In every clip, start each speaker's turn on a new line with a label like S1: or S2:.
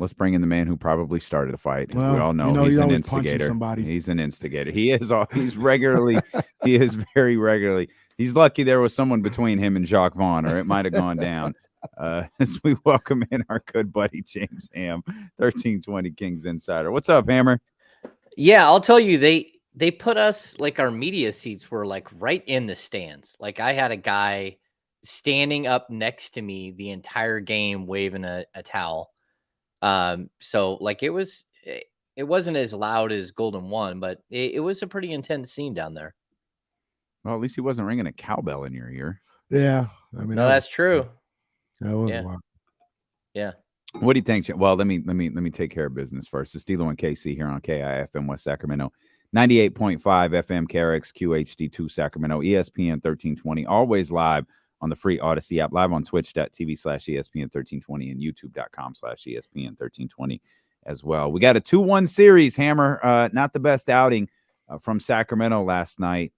S1: let's bring in the man who probably started the fight. As we
S2: Well,
S1: all know, he's an
S2: always punching
S1: instigator.
S2: somebody.
S1: He's an instigator. He is very regularly. He's lucky there was someone between him and Jacques Vaughn, or it might have gone down. As we welcome in our good buddy James Ham, 1320 Kings Insider. What's up, Hammer?
S3: Yeah, I'll tell you, they put us, like, our media seats were like right in the stands. Like, I had a guy standing up next to me the entire game waving a towel. So like it wasn't as loud as Golden One, but it was a pretty intense scene down there.
S1: Well, at least he wasn't ringing a cowbell in your ear.
S2: Yeah, I mean,
S3: No, that's true.
S2: That was
S3: Yeah.
S2: wild.
S3: Yeah.
S1: What do you think? Well, let me take care of business first. It's Steelo and KC here on KIFM West Sacramento, 98.5 FM KRX QHD2 Sacramento, ESPN 1320, always live on the free Odyssey app, live on twitch.tv/ESPN 1320 and youtube.com/ESPN 1320 as well. We got a 2-1 series, Hammer. Not the best outing from Sacramento last night.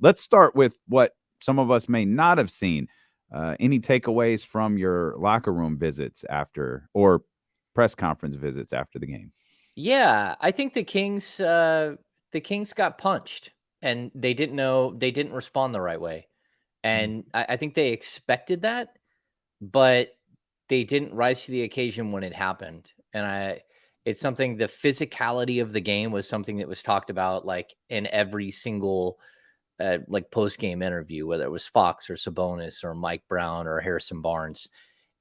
S1: Let's start with what some of us may not have seen. Any takeaways from your locker room visits after, or press conference visits after the game?
S3: Yeah, I think the Kings got punched, and they didn't respond the right way. And I think they expected that, but they didn't rise to the occasion when it happened. And it's something, the physicality of the game was something that was talked about, like, in every single like post-game interview, whether it was Fox or Sabonis or Mike Brown or Harrison Barnes.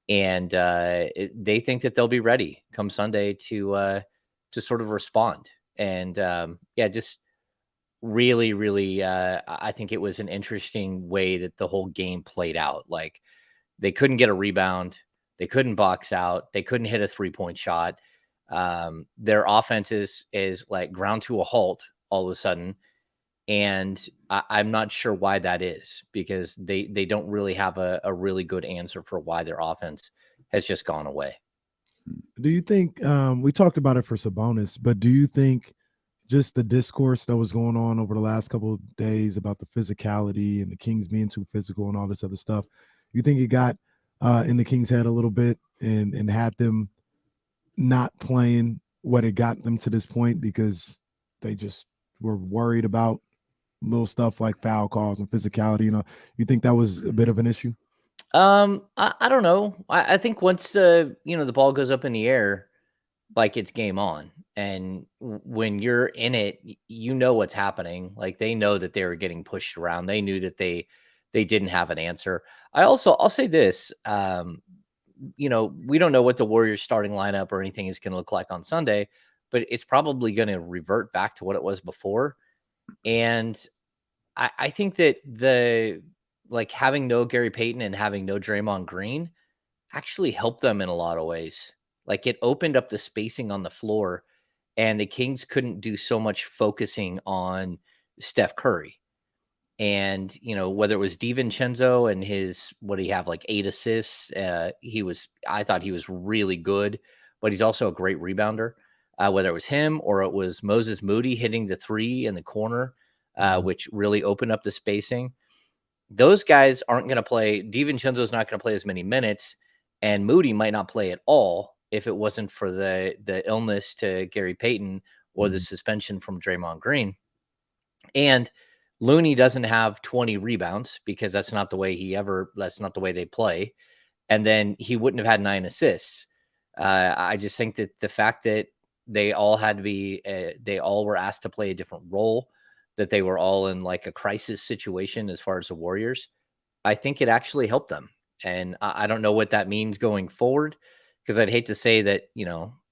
S3: And they think that they'll be ready come Sunday to sort of respond. And just really, really, I think it was an interesting way that the whole game played out. Like, they couldn't get a rebound, they couldn't box out, they couldn't hit a 3-point shot. Their offense is like ground to a halt all of a sudden. And I'm not sure why that is, because they don't really have a really good answer for why their offense has just gone away.
S2: Do you think, we talked about it for Sabonis, but do you think just the discourse that was going on over the last couple of days about the physicality and the Kings being too physical and all this other stuff, you think it got in the Kings' head a little bit and had them not playing what it got them to this point because they just were worried about little stuff like foul calls and physicality? You think that was a bit of an issue?
S3: I don't know. I think once the ball goes up in the air, like, it's game on. And when you're in it, you know what's happening. Like, they know that they were getting pushed around. They knew that they didn't have an answer. I'll say this, we don't know what the Warriors starting lineup or anything is going to look like on Sunday, but it's probably going to revert back to what it was before. And I think that having no Gary Payton and having no Draymond Green actually helped them in a lot of ways. Like, it opened up the spacing on the floor, and the Kings couldn't do so much focusing on Steph Curry. And, whether it was DiVincenzo and his, what do you have, like 8 assists? I thought he was really good, but he's also a great rebounder. Whether it was him or it was Moses Moody hitting the 3 in the corner, which really opened up the spacing. Those guys aren't going to play. DiVincenzo's not going to play as many minutes, and Moody might not play at all if it wasn't for the illness to Gary Payton or the suspension from Draymond Green. And Looney doesn't have 20 rebounds because that's not the way they play. And then he wouldn't have had 9 assists. I just think that the fact that they all were asked to play a different role, that they were all in like a crisis situation as far as the Warriors, I think it actually helped them. And I don't know what that means going forward, because I'd hate to say that,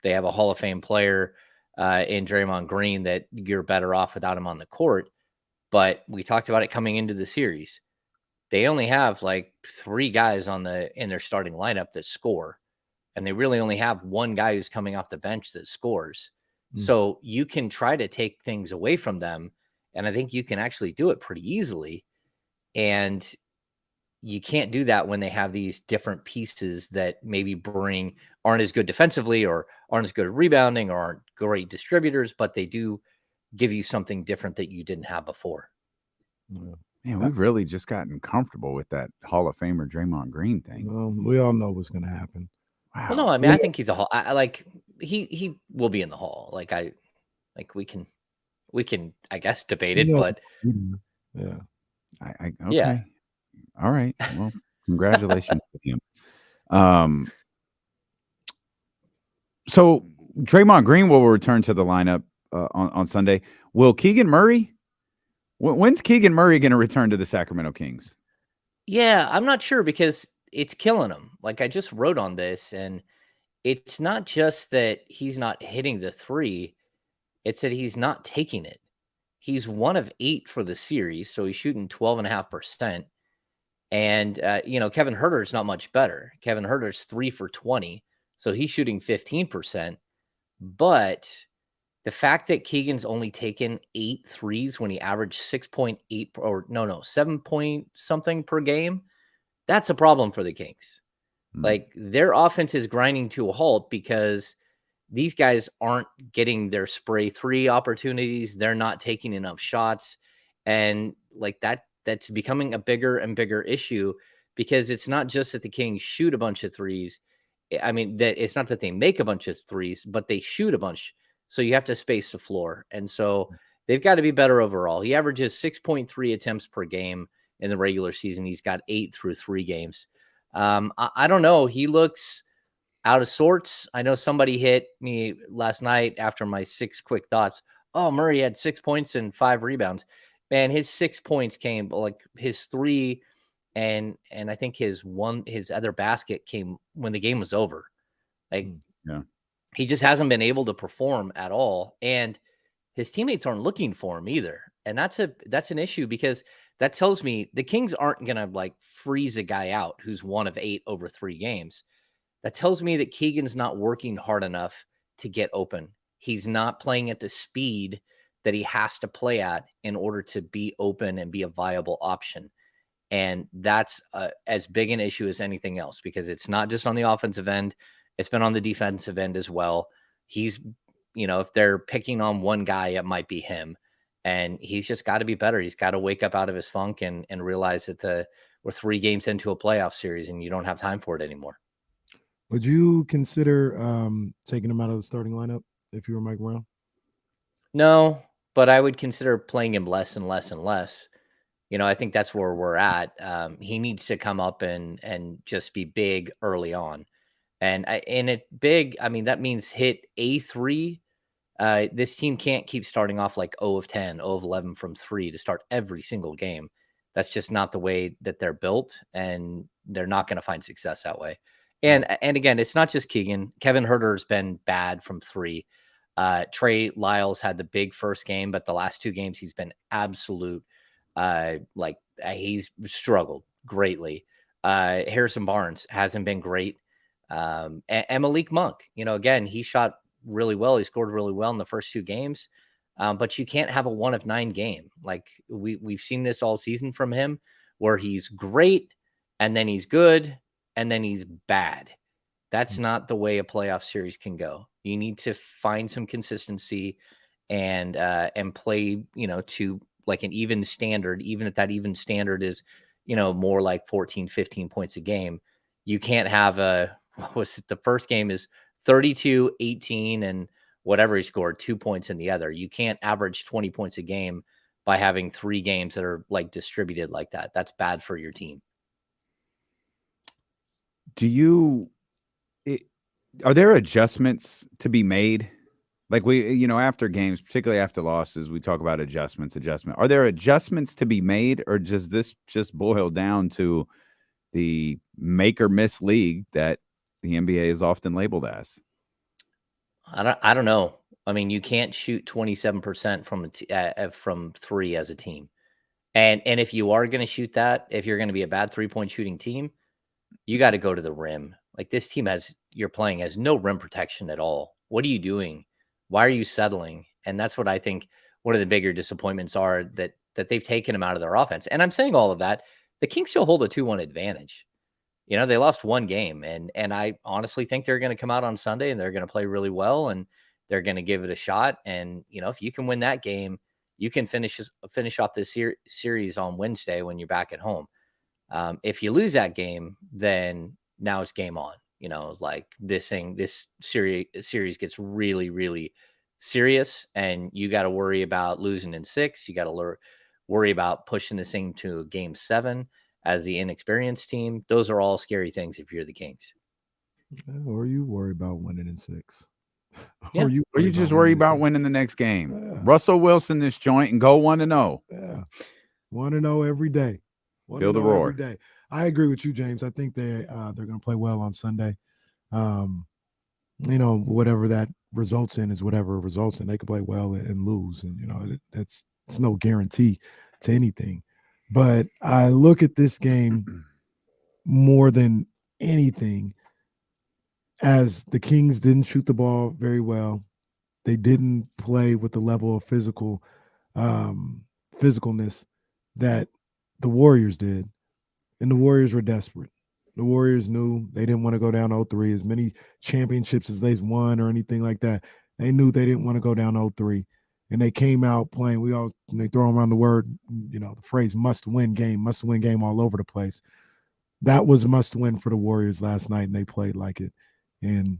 S3: they have a Hall of Fame player in Draymond Green, that you're better off without him on the court. But we talked about it coming into the series. They only have like 3 guys in their starting lineup that score. And they really only have 1 guy who's coming off the bench that scores. So you can try to take things away from them, and I think you can actually do it pretty easily. And you can't do that when they have these different pieces that maybe aren't as good defensively or aren't as good at rebounding or aren't great distributors, but they do give you something different that you didn't have before.
S1: Man, we've really just gotten comfortable with that Hall of Famer Draymond Green thing.
S2: We all know what's going to happen.
S1: Wow.
S3: Well, no, I mean, I think he's a hall. I like he will be in the hall. We can I guess debate
S2: You
S3: it,
S2: know,
S3: but
S2: yeah.
S1: Okay.
S3: yeah,
S1: All right. Well, congratulations to him. Um, so Draymond Green will return to the lineup on Sunday. Will Keegan Murray? When's Keegan Murray going to return to the Sacramento Kings?
S3: yeah, I'm not sure because it's killing him. Like I just wrote on this, and it's not just that he's not hitting the three; it's that he's not taking it. He's 1 of 8 for the series, so he's shooting 12.5%. And, Kevin Herter's not much better. Kevin Herter's 3 for 20, so he's shooting 15%. But the fact that Keegan's only taken 8 threes when he averaged 6.8 or no, 7 point something per game, that's a problem for the Kings.
S1: Hmm.
S3: Like their offense is grinding to a halt because these guys aren't getting their spray three opportunities. They're not taking enough shots. And like that's becoming a bigger and bigger issue because it's not just that the Kings shoot a bunch of threes. I mean, that it's not that they make a bunch of threes, but they shoot a bunch. So you have to space the floor. And so they've got to be better overall. He averages 6.3 attempts per game in the regular season. He's got 8 through 3 games. I don't know. He looks out of sorts. I know somebody hit me last night after my 6 quick thoughts. Oh, Murray had 6 points and 5 rebounds. Man, his 6 points came like his 3 and I think his other basket came when the game was over. Like
S1: Yeah.
S3: he just hasn't been able to perform at all. And his teammates aren't looking for him either. And that's an issue because that tells me the Kings aren't gonna like freeze a guy out who's 1 of 8 over 3 games. That tells me that Keegan's not working hard enough to get open. He's not playing at the speed that he has to play at in order to be open and be a viable option. And that's as big an issue as anything else because it's not just on the offensive end, it's been on the defensive end as well. He's, if they're picking on one guy, it might be him. And he's just got to be better. He's got to wake up out of his funk and realize that we're 3 games into a playoff series and you don't have time for it anymore.
S2: Would you consider taking him out of the starting lineup if you were Mike Brown?
S3: No, but I would consider playing him less and less and less. I think that's where we're at. He needs to come up and just be big early on, and it big. I mean, that means hit A3. This team can't keep starting off like 0 of 10, 0 of 11 from 3 to start every single game. That's just not the way that they're built, and they're not going to find success that way. And again, it's not just Keegan. Kevin Herter's been bad from 3. Trey Lyles had the big first game, but the last 2 games he's been absolute. He's struggled greatly. Harrison Barnes hasn't been great. And Malik Monk, again, he shot really well. He scored really well in the first 2 games. But you can't have a 1 of 9 game. Like we've seen this all season from him where he's great and then he's good and then he's bad. That's not the way a playoff series can go. You need to find some consistency and play, to like an even standard, even if that even standard is, more like 14, 15 points a game. You can't have what was it? The first game is 32, 18, and whatever he scored, 2 points in the other. You can't average 20 points a game by having 3 games that are like distributed like that. That's bad for your team.
S1: Are there adjustments to be made? Like after games, particularly after losses, we talk about adjustment. Are there adjustments to be made, or does this just boil down to the make or miss league that the NBA is often labeled as?
S3: I don't know. I mean, you can't shoot 27% from 3 as a team. And if you are going to shoot that, if you're going to be a bad 3-point shooting team, you got to go to the rim. Like this team you're playing has no rim protection at all. What are you doing? Why are you settling? And that's what I think one of the bigger disappointments are that they've taken him out of their offense. And I'm saying all of that. The Kings still hold a 2-1 advantage. They lost 1 game, and I honestly think they're going to come out on Sunday and they're going to play really well and they're going to give it a shot. And if you can win that game, you can finish off this series on Wednesday when you're back at home. If you lose that game, then now it's game on. like this series gets really, really serious, and you got to worry about losing in 6. You got to worry about pushing this thing to a game 7 as the inexperienced team. Those are all scary things if you're the Kings.
S2: Or you worry about winning in 6.
S3: Yeah.
S1: Or you just worry about winning the next game.
S2: Yeah.
S1: Russell Wilson this joint and go 1-0.
S2: Yeah. 1-0 every day.
S1: Feel the roar.
S2: Every day. I agree with you, James. I think they're going to play well on Sunday. Whatever that results in is whatever it results in. They can play well and lose, and it's no guarantee to anything. But I look at this game more than anything as the Kings didn't shoot the ball very well. They didn't play with the level of physicalness that the Warriors did, and the Warriors were desperate. The Warriors knew they didn't want to go down 0-3. As many championships as they've won or anything like that, they knew they didn't want to go down 0-3. And they came out playing. They throw around the phrase must win game all over the place. That was a must win for the Warriors last night, and they played like it. And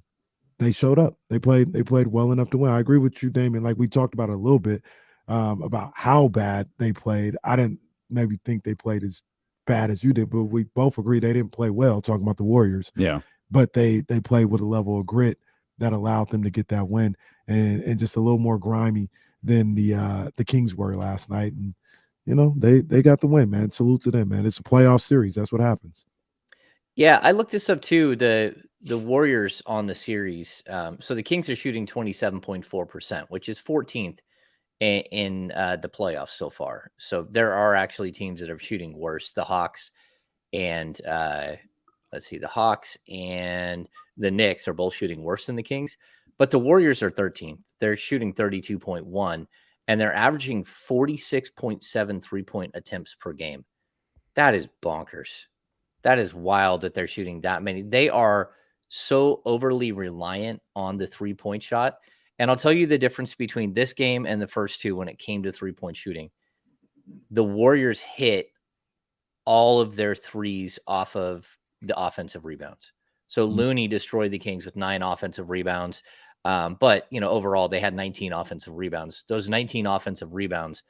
S2: they showed up. They played well enough to win. I agree with you, Damon. Like we talked about it a little bit about how bad they played. I didn't maybe think they played as bad as you did, but we both agree they didn't play well, talking about the Warriors.
S1: Yeah.
S2: But they played with a level of grit that allowed them to get that win, and just a little more grimy than the Kings were last night. And they got the win, man. Salute to them, man. It's a playoff series. That's what happens.
S3: Yeah, I looked this up too. The Warriors on the series. So the Kings are shooting 27.4%, which is 14th in the playoffs so far. So there are actually teams that are shooting worse. The Hawks and the Hawks and the Knicks are both shooting worse than the Kings, but the Warriors are 13th. They're shooting 32.1, and they're averaging 46.7 3-point attempts per game. That is bonkers. That is wild that they're shooting that many. They are so overly reliant on the 3-point shot. And I'll tell you the difference between this game and the first two when it came to 3-point shooting. The Warriors hit all of their threes off of the offensive rebounds. So Looney destroyed the Kings with 9 offensive rebounds. But, overall, they had 19 offensive rebounds. Those 19 offensive rebounds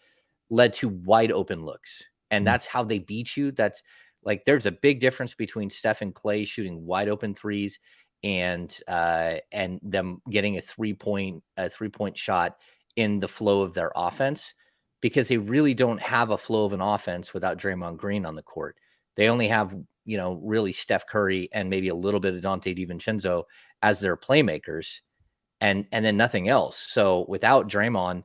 S3: led to wide open looks. And that's how they beat you. That's like, there's a big difference between Steph and Clay shooting wide open threes and them getting a 3-point shot in the flow of their offense, because they really don't have a flow of an offense without Draymond Green on the court. They only have, really Steph Curry and maybe a little bit of Dante DiVincenzo as their playmakers, and then nothing else. So without Draymond,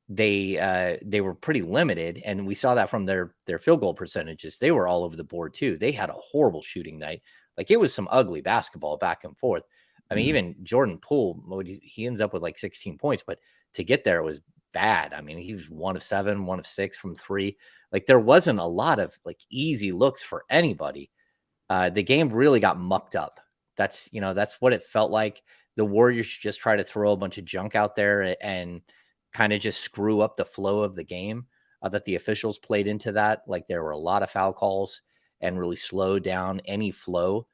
S3: they were pretty limited, and we saw that from their field goal percentages. They were all over the board too. They had a horrible shooting night. Like, it was some ugly basketball back and forth. I mean, even Jordan Poole, he ends up with like 16 points, but to get there, it was bad. I mean, he was 1 of 7, 1 of 6 from 3. Like, there wasn't a lot of like easy looks for anybody. The game really got mucked up. That's what it felt like. The Warriors just try to throw a bunch of junk out there and kind of just screw up the flow of the game. That the officials played into that. Like, there were a lot of foul calls and really slowed down any flow.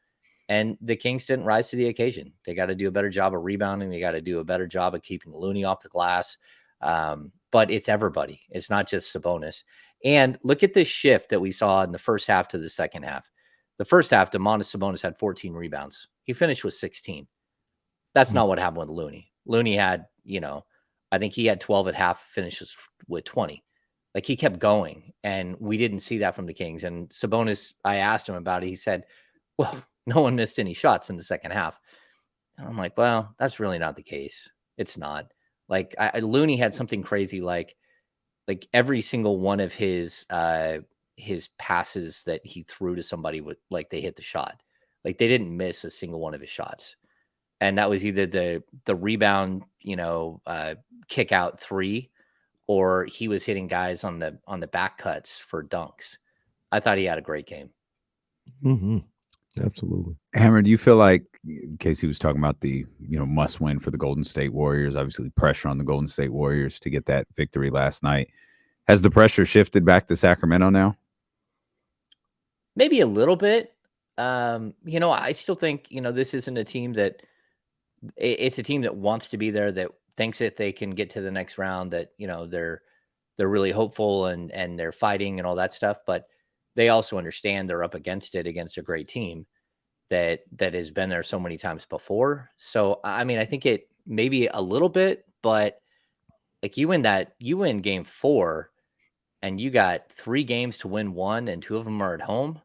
S3: And the Kings didn't rise to the occasion. They got to do a better job of rebounding. They got to do a better job of keeping Looney off the glass. But it's everybody. It's not just Sabonis. And look at this shift that we saw in the first half to the second half. The first half, Domantas Sabonis had 14 rebounds. He finished with 16. That's not what happened with Looney. Looney had, I think he had 12 at half, finishes with 20. Like, he kept going, and we didn't see that from the Kings. And Sabonis, I asked him about it. He said, well, no one missed any shots in the second half. And I'm like, well, that's really not the case. It's not. Like, Looney had something crazy, like every single one of his passes that he threw to somebody with, like, they hit the shot. Like, they didn't miss a single one of his shots. And that was either the rebound, kick out 3, or he was hitting guys on the back cuts for dunks. I thought he had a great game.
S2: Mm-hmm. Absolutely.
S1: Hammer, do you feel like, Casey was talking about the must win for the Golden State Warriors, obviously pressure on the Golden State Warriors to get that victory last night. Has the pressure shifted back to Sacramento now?
S3: Maybe a little bit. I still think, this isn't a team that it's a team that wants to be there, that thinks that they can get to the next round, that, they're really hopeful and they're fighting and all that stuff. But they also understand they're up against against a great team that has been there so many times before. So, I mean, I think it maybe a little bit, but like you win game 4 and you got 3 games to win 1 and 2 of them are at home.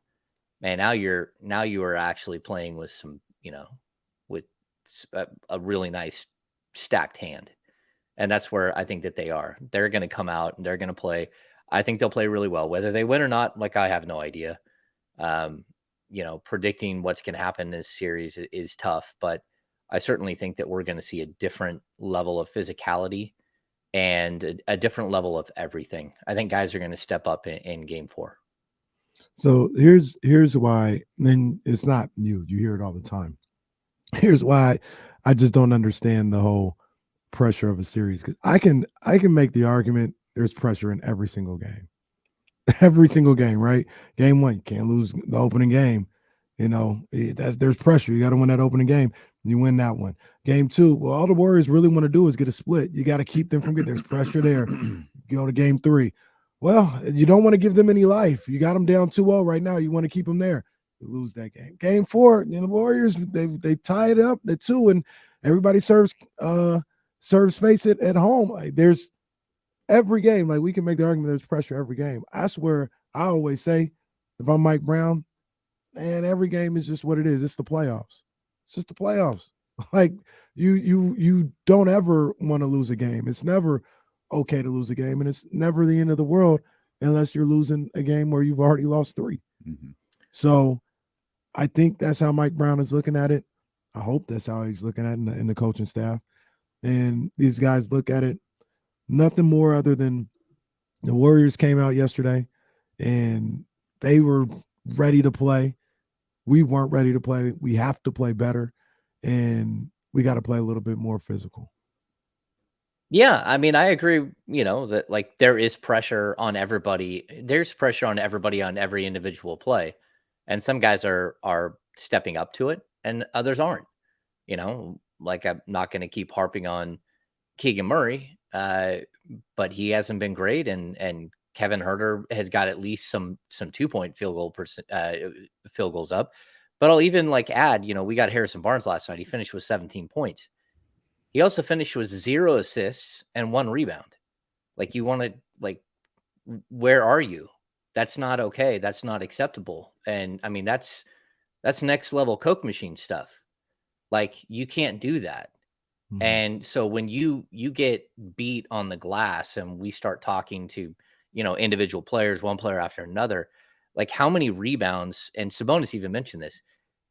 S3: Man, now you are actually playing with some, with a really nice stacked hand. And that's where I think that they are. They're going to come out and they're going to play. I think they'll play really well. Whether they win or not, like, I have no idea. Um, predicting what's going to happen in this series is tough, but I certainly think that we're going to see a different level of physicality and a different level of everything. I think guys are going to step up in game 4.
S2: So here's why. Then it's not new. You hear it all the time. Here's why I just don't understand the whole pressure of a series, because I can make the argument there's pressure in every single game. Every single game, right? Game 1, you can't lose the opening game. There's pressure. You got to win that opening game. You win that one. Game 2, well, all the Warriors really want to do is get a split. You got to keep them from getting. There's pressure there. Go to game 3. Well, you don't want to give them any life. You got them down 2-0 right now. You want to keep them there. You lose that game. Game 4, the Warriors, they tie it up at 2, and everybody serves face it at home. Like, there's every game, like, we can make the argument there's pressure every game. I swear, I always say, if I'm Mike Brown, man, every game is just what it is. It's the playoffs. It's just the playoffs. Like, you don't ever want to lose a game. It's never okay to lose a game, and it's never the end of the world unless you're losing a game where you've already lost 3.
S1: Mm-hmm.
S2: So I think that's how Mike Brown is looking at it. I hope that's how he's looking at it in the coaching staff. And these guys look at it nothing more other than the Warriors came out yesterday and they were ready to play. We weren't ready to play. We have to play better, and we got to play a little bit more physical.
S3: Yeah, I mean, I agree, that, like, there is pressure on everybody. There's pressure on everybody on every individual play. And some guys are stepping up to it and others aren't. Like, I'm not going to keep harping on Keegan Murray, but he hasn't been great, and Kevin Huerter has got at least some 2-point field goals up. But I'll even, like, add, we got Harrison Barnes last night. He finished with 17 points. He also finished with 0 assists and 1 rebound. Like, you want to, like, where are you? That's not okay. That's not acceptable. And I mean, that's next level Coke machine stuff. Like, you can't do that. Mm-hmm. And so when you get beat on the glass and we start talking to, individual players, one player after another, like, how many rebounds, and Sabonis even mentioned this,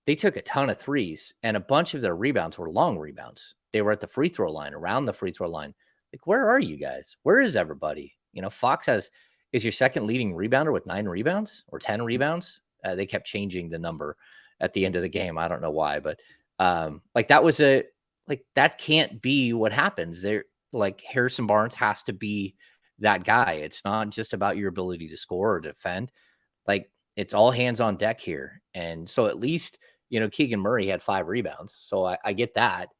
S3: they took a ton of threes and a bunch of their rebounds were long rebounds. They were at the free throw line, around the free throw line. Like, where are you guys? Where is everybody? Fox is your second leading rebounder with 9 rebounds or 10 rebounds. They kept changing the number at the end of the game. I don't know why, but that can't be what happens there. Like, Harrison Barnes has to be that guy. It's not just about your ability to score or defend. Like, it's all hands on deck here. And so at least, Keegan Murray had 5 rebounds. So I get that,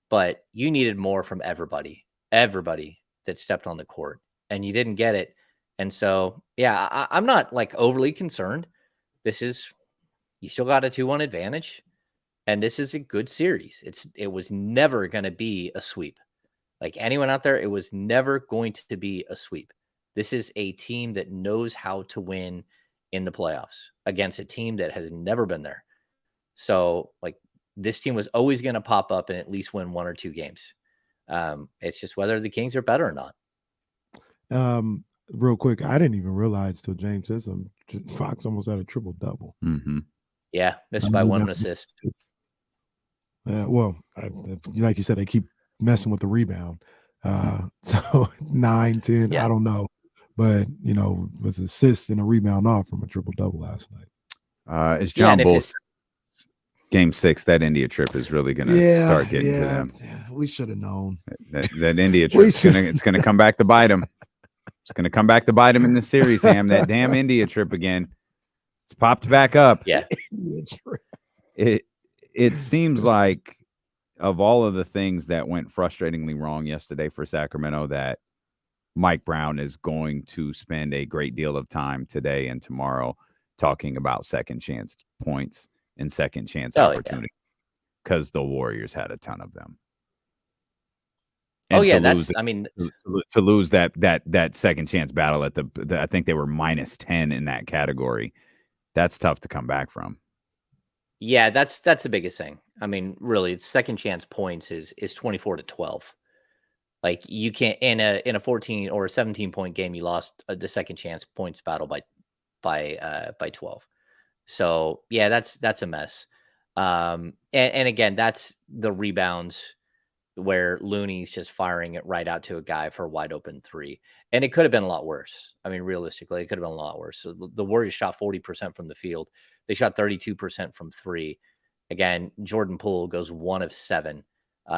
S3: but you needed more from everybody that stepped on the court, and you didn't get it. And so, yeah, I'm not, like, overly concerned. You still got a 2-1 advantage, and this is a good series. It was never going to be a sweep. Like, anyone out there, it was never going to be a sweep. This is a team that knows how to win in the playoffs against a team that has never been there. So, like, this team was always going to pop up and at least win 1 or 2 games. It's just whether the Kings are better or not.
S2: Real quick, I didn't even realize till James said something. Fox almost had a triple double.
S1: Mm-hmm.
S3: Yeah, missed by 1 assist.
S2: Well, like you said, they keep messing with the rebound. So 9, 10, yeah. I don't know. But, was assist and a rebound off from a triple double last night.
S1: It's John Bull's game 6. That India trip is really going to start getting to them.
S2: Yeah, we should have known.
S1: That India trip, it's going to come back to bite them. It's going to come back to bite them in the series, Ham. That damn India trip again. It's popped back up.
S3: Yeah.
S1: It seems like of all of the things that went frustratingly wrong yesterday for Sacramento, that Mike Brown is going to spend a great deal of time today and tomorrow talking about second chance points and second chance
S3: Oh, yeah.
S1: opportunity, because the Warriors had a ton of them.
S3: Oh,
S1: And
S3: yeah,
S1: to lose,
S3: I mean,
S1: to lose that second chance battle at the I think they were -10 in that category. That's tough to come back from.
S3: yeah, that's the biggest thing. I mean, really, it's second chance points is 24-12. Like, you can't in a 14 or a 17-point game, you lost the second chance points battle by 12. So, yeah, that's a mess. And again, that's the rebounds where Looney's just firing it right out to a guy for a wide open three. And it could have been a lot worse. I mean, realistically, it could have been a lot worse. So the Warriors shot 40% from the field. They shot 32% from three. Again, Jordan Poole goes 1 of 7.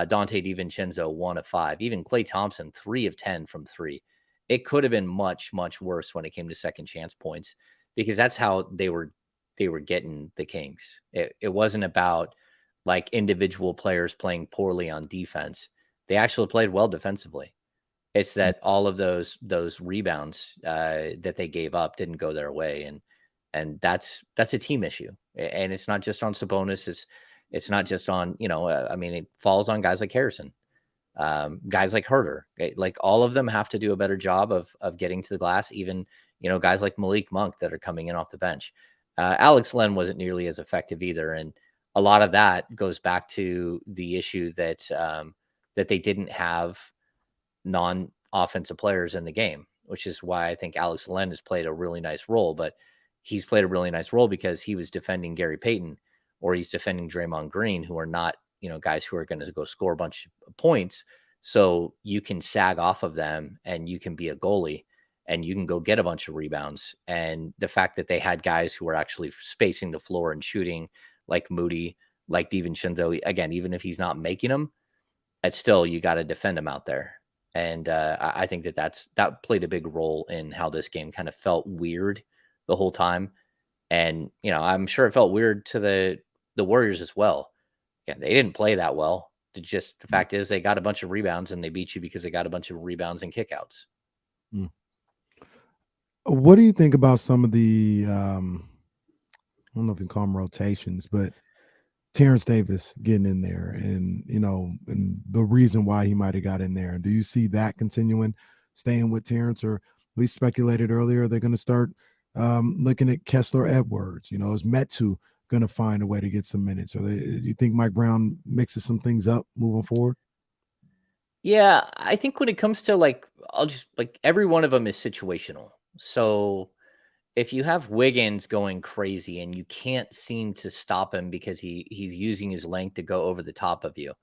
S3: Dante DiVincenzo, 1 of 5. Even Klay Thompson, 3 of 10 from three. It could have been much, much worse when it came to second chance points, because that's how they were getting the Kings. It wasn't about like individual players playing poorly on defense. They actually played well defensively. It's that all of those rebounds that they gave up didn't go their way, and that's a team issue. And it's not just on Sabonis. It's not just on, I mean, it falls on guys like Harrison, guys like Herter. Like, all of them have to do a better job of getting to the glass. Even, guys like Malik Monk that are coming in off the bench. Alex Len wasn't nearly as effective either, and a lot of that goes back to the issue that that they didn't have non-offensive players in the game, which is why I think Alex Len has played a really nice role. But he's played a really nice role because he was defending Gary Payton, or he's defending Draymond Green, who are not, guys who are going to go score a bunch of points. So you can sag off of them and you can be a goalie and you can go get a bunch of rebounds. And the fact that they had guys who were actually spacing the floor and shooting, like Moody, like DiVincenzo, again, even if he's not making them, it's still, you got to defend him out there. And I think that played a big role in how this game kind of felt weird the whole time. And, I'm sure it felt weird to the Warriors as well. Yeah, they didn't play that well. The fact is, they got a bunch of rebounds and they beat you because they got a bunch of rebounds and kickouts.
S2: What do you think about some of the I don't know if you can call them rotations, but Terrence Davis getting in there, and and the reason why he might have got in there? Do you see that continuing, staying with Terrence? Or we speculated earlier they're going to start looking at Kessler Edwards? Is Metu going to find a way to get some minutes? Or do you think Mike Brown mixes some things up moving forward?
S3: Yeah, I think when it comes to I'll just every one of them is situational. So if you have Wiggins going crazy and you can't seem to stop him because he's using his length to go over the top of you,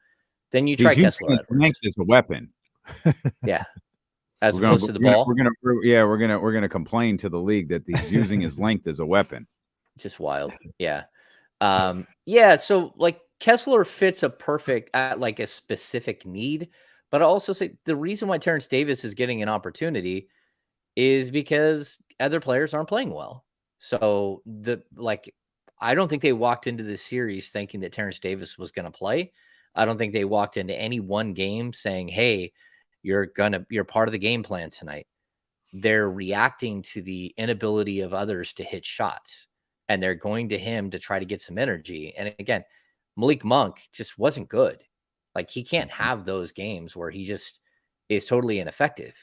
S3: then you try
S1: He's using
S3: Kessler
S1: his
S3: Edwards.
S1: length as a weapon.
S3: Yeah, as
S1: We're gonna,
S3: opposed to the
S1: we're gonna,
S3: ball.
S1: we're gonna complain to the league that he's using his length as a weapon.
S3: Just wild. Yeah. Yeah. So Kessler fits a perfect a specific need, but I also say the reason why Terrence Davis is getting an opportunity is because other players aren't playing well. So I don't think they walked into this series thinking that Terrence Davis was going to play. I don't think they walked into any one game saying, "Hey, you're part of the game plan tonight." They're reacting to the inability of others to hit shots, and they're going to him to try to get some energy. And again, Malik Monk just wasn't good. Like, he can't have those games where he just is totally ineffective.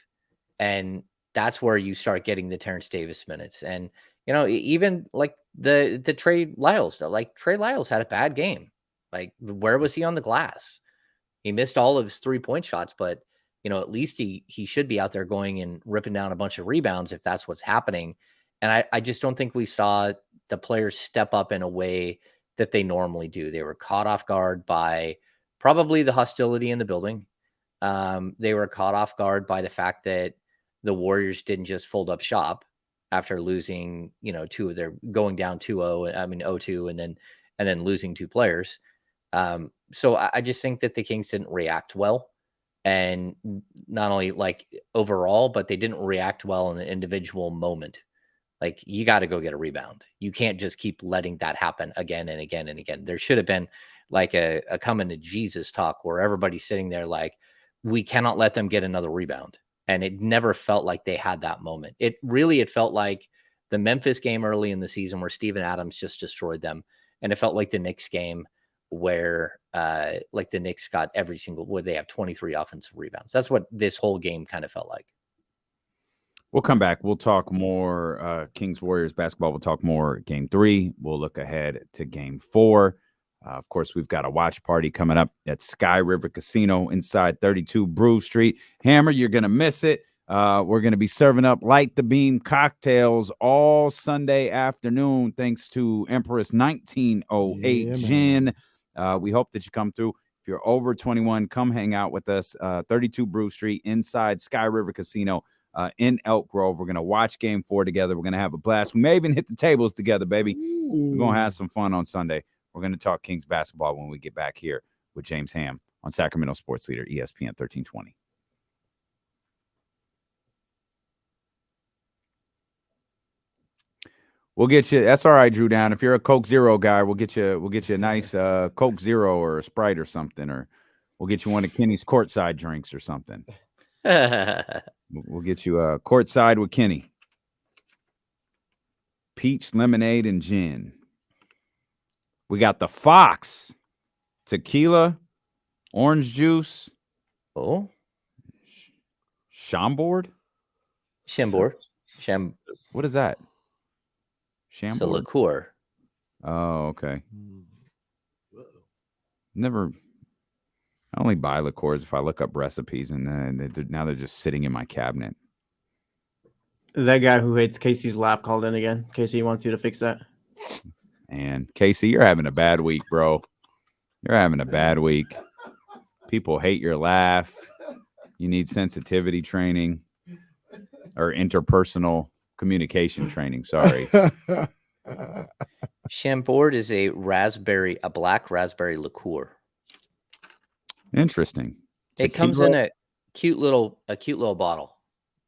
S3: And that's where you start getting the Terrence Davis minutes. And, even the Trey Lyles stuff, Trey Lyles had a bad game. Like, where was he on the glass? He missed all of his 3-point shots, but at least he should be out there going and ripping down a bunch of rebounds if that's what's happening. And I just don't think we saw the players step up in a way that they normally do. They were caught off guard by probably the hostility in the building. They were caught off guard by the fact that the Warriors didn't just fold up shop after losing, two of their going down 2-0, 0-2, and then losing two players. So I just think that the Kings didn't react well, and not only overall, but they didn't react well in the individual moment. Like, you got to go get a rebound. You can't just keep letting that happen again and again and again. There should have been like a coming to Jesus talk where everybody's sitting there like, we cannot let them get another rebound. And it never felt like they had that moment. It felt like the Memphis game early in the season where Steven Adams just destroyed them. And it felt like the Knicks game where like the Knicks got every single, where they have 23 offensive rebounds. That's what this whole game kind of felt like.
S1: We'll come back. We'll talk more Kings Warriors basketball. We'll talk more game 3. We'll look ahead to game 4. Of course, we've got a watch party coming up at Sky River Casino inside 32 Brew Street. Hammer, you're going to miss it. We're going to be serving up Light the Beam cocktails all Sunday afternoon, thanks to Empress 1908 Gin. We hope that you come through. If you're over 21, come hang out with us. 32 Brew Street inside Sky River Casino. In Elk Grove. We're going to watch game 4 together. We're going to have a blast. We may even hit the tables together, baby. We're going to have some fun on Sunday. We're going to talk Kings basketball when we get back here with James Ham on Sacramento Sports Leader, ESPN 1320. We'll get you. That's all right, Drew Down. If you're a Coke Zero guy, we'll get you a nice Coke Zero or a Sprite or something, or we'll get you one of Kenny's courtside drinks or something. We'll get you a courtside with Kenny. Peach, lemonade, and gin. We got the Fox. Tequila, orange juice.
S3: Oh.
S1: Chambord?
S3: Chambord.
S1: What is that? Chambord?
S3: It's a liqueur.
S1: Oh, okay. I only buy liqueurs if I look up recipes, and then now they're just sitting in my cabinet.
S4: That guy who hates Casey's laugh called in again. Casey wants you to fix that.
S1: And Casey, you're having a bad week, bro. You're having a bad week. People hate your laugh. You need sensitivity training or interpersonal communication training. Sorry.
S3: Chambord is a black raspberry liqueur.
S1: Interesting.
S3: It comes in a cute little bottle.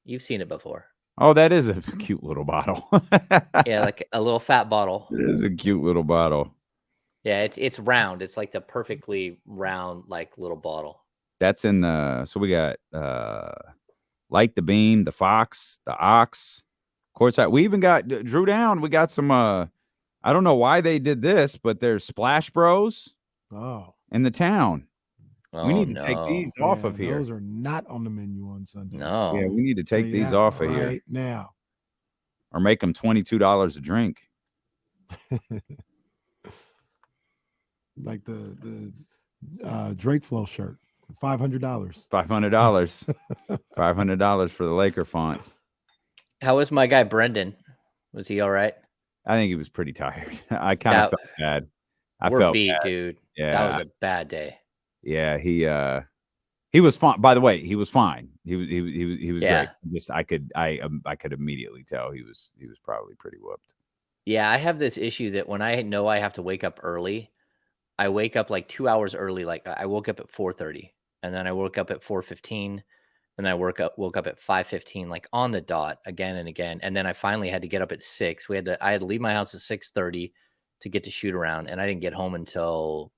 S3: You've seen it before.
S1: Oh, that is a cute little bottle.
S3: Yeah, like a little fat bottle.
S1: It is a cute little bottle.
S3: Yeah, it's round. It's like the perfectly round, like little bottle.
S1: That's in the. So we got Light the Beam, the Fox, the Ox. Courtside. We even got Drew Down. We got some. I don't know why they did this, but there's Splash Bros. In the town.
S3: Oh,
S1: we need to take these off of here.
S2: Those are not on the menu on Sunday.
S3: No.
S1: Yeah, we need to take these off of here
S2: now,
S1: or make them $22 a drink.
S2: Like the Drake Flow shirt, $500.
S1: $500. $500 for the Laker font.
S3: How was my guy Brendan? Was he all right?
S1: I think he was pretty tired. I kind of felt bad. I felt
S3: beat,
S1: bad.
S3: dude.
S1: Yeah,
S3: that was a bad day.
S1: Yeah, he was fine. By the way, he was fine. He was great. Just I could immediately tell he was probably pretty whooped.
S3: Yeah, I have this issue that when I know I have to wake up early, I wake up like 2 hours early. Like I woke up at 4:30, and then I woke up at 4:15, and I woke up at 5:15, like on the dot again and again. And then I finally had to get up at 6. I had to leave my house at 6:30 to get to shoot around, and I didn't get home until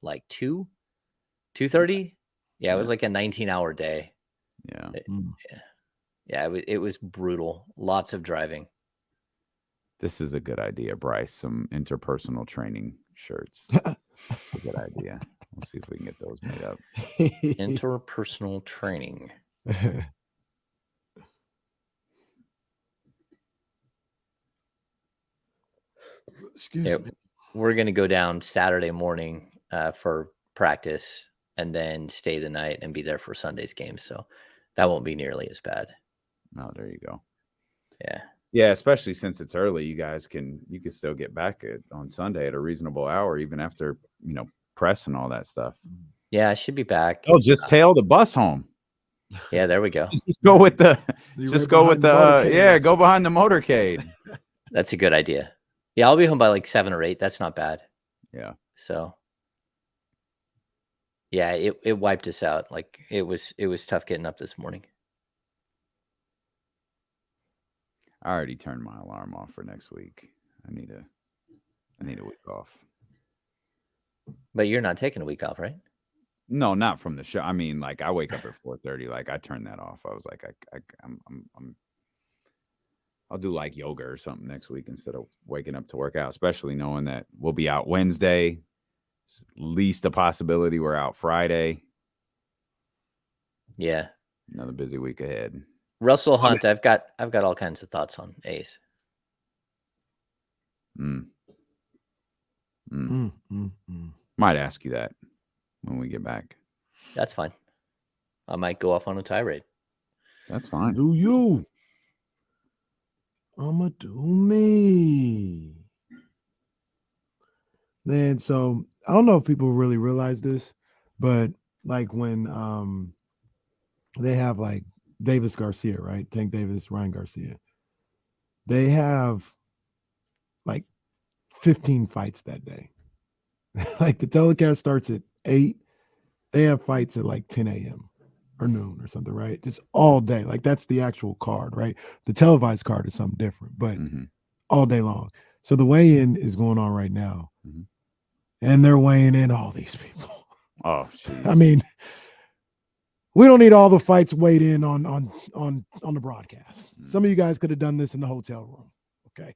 S3: like 2:30. Yeah, it was like a 19-hour day.
S1: Yeah.
S3: Yeah, it was brutal. Lots of driving.
S1: This is a good idea, Bryce. Some interpersonal training shirts. A good idea. We'll see if we can get those made up.
S3: Interpersonal training.
S2: Excuse me.
S3: We're going to go down Saturday morning for practice and then stay the night and be there for Sunday's game. So that won't be nearly as bad.
S1: Oh, there you go.
S3: Yeah.
S1: Yeah, especially since it's early, you can still get back on Sunday at a reasonable hour, even after, press and all that stuff.
S3: Yeah, I should be back.
S1: Oh, just tail the bus home.
S3: Yeah, there we go.
S1: Just go with the go behind the motorcade.
S3: That's a good idea. Yeah, I'll be home by like 7 or 8. That's not bad.
S1: Yeah.
S3: So yeah, it wiped us out. Like it was tough getting up this morning.
S1: I already turned my alarm off for next week. I need a week off.
S3: But you're not taking a week off, right?
S1: No, not from the show. I mean, like I wake up at 4:30. Like I turned that off. I was like, I'll do like yoga or something next week instead of waking up to work out. Especially knowing that we'll be out Wednesday. Least a possibility we're out Friday.
S3: Yeah.
S1: Another busy week ahead.
S3: Russell Hunt, I've got all kinds of thoughts on A's.
S1: Might ask you that when we get back.
S3: That's fine. I might go off on a tirade.
S1: That's fine.
S2: Do you? I'ma do me. Man, so I don't know if people really realize this, but like when they have like Davis Garcia, right? Tank Davis, Ryan Garcia. They have like 15 fights that day. Like the telecast starts at 8. They have fights at like 10 a.m. or noon or something, right? Just all day. Like that's the actual card, right? The televised card is something different, but all day long. So the weigh-in is going on right now. And they're weighing in all these people.
S1: Oh, jeez.
S2: I mean, we don't need all the fights weighed in on the broadcast. Some of you guys could have done this in the hotel room. Okay.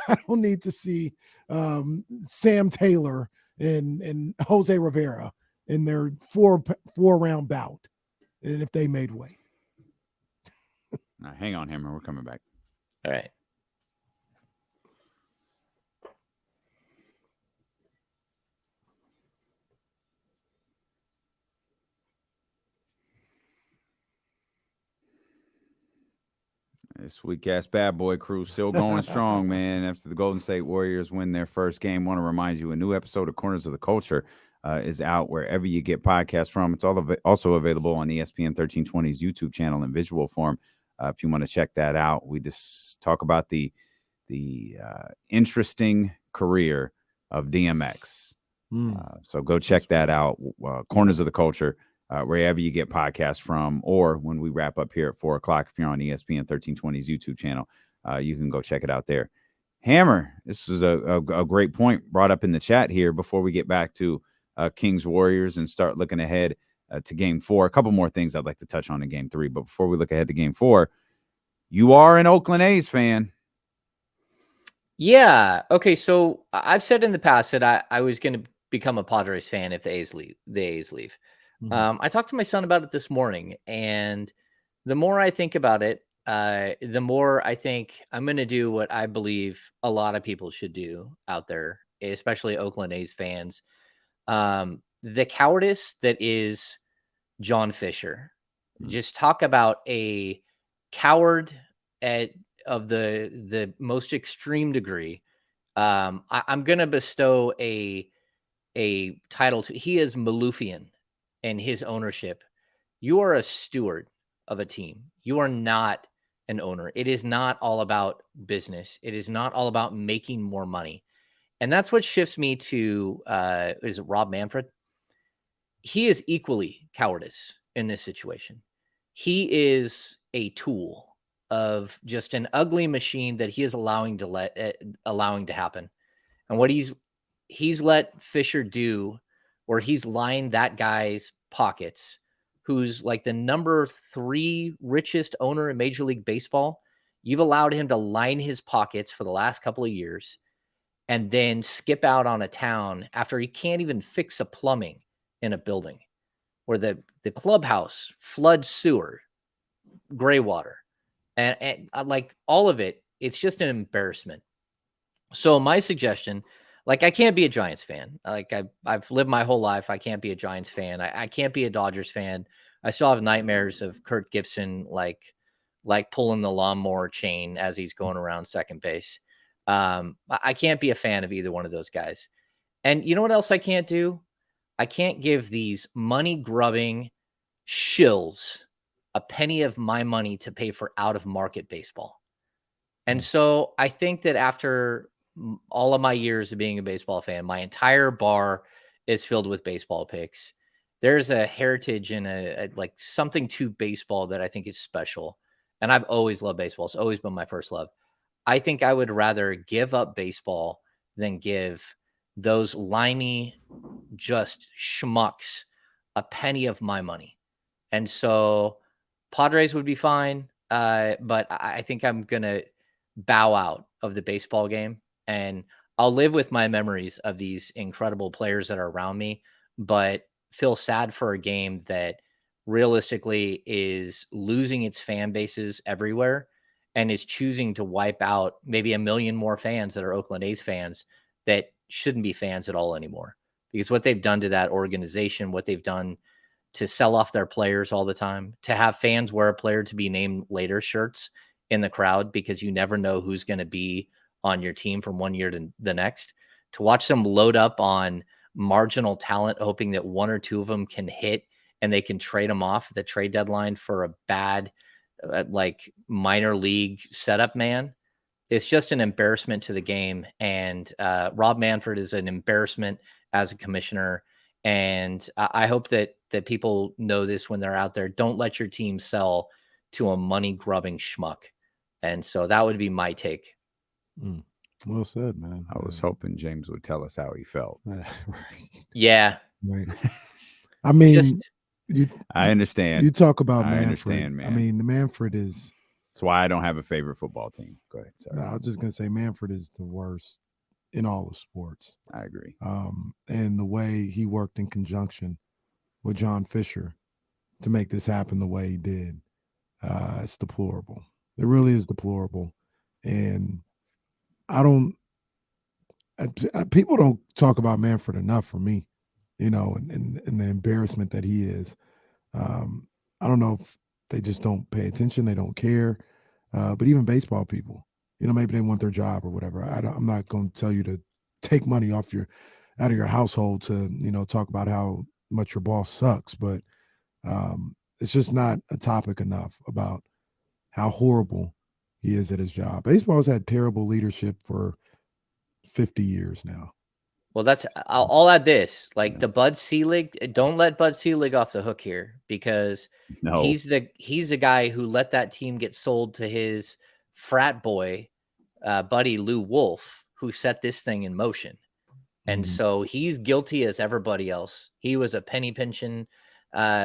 S2: I don't need to see Sam Taylor and Jose Rivera in their four round bout, and if they made weight.
S1: Now, hang on, Hammer. We're coming back.
S3: All right.
S1: This weak-ass bad boy crew still going strong, man. After the Golden State Warriors win their first game, want to remind you a new episode of Corners of the Culture is out wherever you get podcasts from. It's also available on ESPN 1320's YouTube channel in visual form. If you want to check that out, we just talk about the interesting career of DMX. So go check that out. Corners of the Culture. Wherever you get podcasts from, or when we wrap up here at 4:00, if you're on ESPN 1320's YouTube channel, you can go check it out there. Hammer, this is a great point brought up in the chat here before we get back to Kings Warriors and start looking ahead to Game 4. A couple more things I'd like to touch on in Game 3, but before we look ahead to Game 4, you are an Oakland A's fan.
S3: Yeah. Okay. So I've said in the past that I was going to become a Padres fan if the A's leave. I talked to my son about it this morning, and the more I think about it, the more I think I'm going to do what I believe a lot of people should do out there, especially Oakland A's fans. The cowardice that is John Fisher. Just talk about a coward of the most extreme degree. I'm going to bestow a title to. He is Malufian in his ownership. You are a steward of a team. You are not an owner. It is not all about business. It is not all about making more money. And that's what shifts me to is it Rob Manfred? He is equally cowardice in this situation. He is a tool of just an ugly machine that he is allowing to happen. And what he's let Fisher do, where he's lined that guy's pockets, who's like the number 3 richest owner in Major League Baseball. You've allowed him to line his pockets for the last couple of years and then skip out on a town after he can't even fix a plumbing in a building, where the clubhouse floods sewer, gray water, and like all of it. It's just an embarrassment. So my suggestion, like, I can't be a Giants fan. Like I've lived my whole life. I can't be a Giants fan. I can't be a Dodgers fan. I still have nightmares of Kurt Gibson, like pulling the lawnmower chain as he's going around second base. I can't be a fan of either one of those guys. And you know what else I can't do? I can't give these money grubbing shills a penny of my money to pay for out of market baseball. And so I think that after all of my years of being a baseball fan, my entire bar is filled with baseball picks. There's a heritage and a like something to baseball that I think is special. and I've always loved baseball. It's always been my first love. I think I would rather give up baseball than give those limey, just schmucks a penny of my money. And so Padres would be fine, but I think I'm gonna bow out of the baseball game, and I'll live with my memories of these incredible players that are around me, but feel sad for a game that realistically is losing its fan bases everywhere and is choosing to wipe out maybe a million more fans that are Oakland A's fans that shouldn't be fans at all anymore. Because what they've done to that organization, what they've done to sell off their players all the time, to have fans wear a player to be named later shirts in the crowd because you never know who's going to be on your team from one year to the next, to watch them load up on marginal talent, hoping that one or two of them can hit and they can trade them off at the trade deadline for a bad, like minor league setup man. It's just an embarrassment to the game. And Rob Manfred is an embarrassment as a commissioner. And I hope that people know this when they're out there. Don't let your team sell to a money grubbing schmuck. And so that would be my take.
S2: Well said, man.
S1: I was hoping James would tell us how he felt.
S2: Right.
S3: Yeah.
S2: Right. I mean,
S1: I understand.
S2: You talk about
S1: I
S2: Manfred.
S1: understand, man.
S2: I mean, the Manfred is.
S1: That's why I don't have a favorite football team. Go ahead. Sorry.
S2: No, I was just gonna say Manfred is the worst in all of sports.
S1: I agree.
S2: And the way he worked in conjunction with John Fisher to make this happen the way he did, it's deplorable. It really is deplorable. And people don't talk about Manfred enough for me, and the embarrassment that he is. I don't know if they just don't pay attention, they don't care. But even baseball people, maybe they want their job or whatever. I'm not going to tell you to take money out of your household to, talk about how much your boss sucks. But it's just not a topic enough about how horrible he is at his job. Baseball's had terrible leadership for 50 years now.
S3: Well, I'll add this, like the Bud Selig. Don't let Bud Selig off the hook here, because he's the guy who let that team get sold to his frat boy buddy Lou Wolf, who set this thing in motion. And so he's guilty as everybody else. He was a penny pinching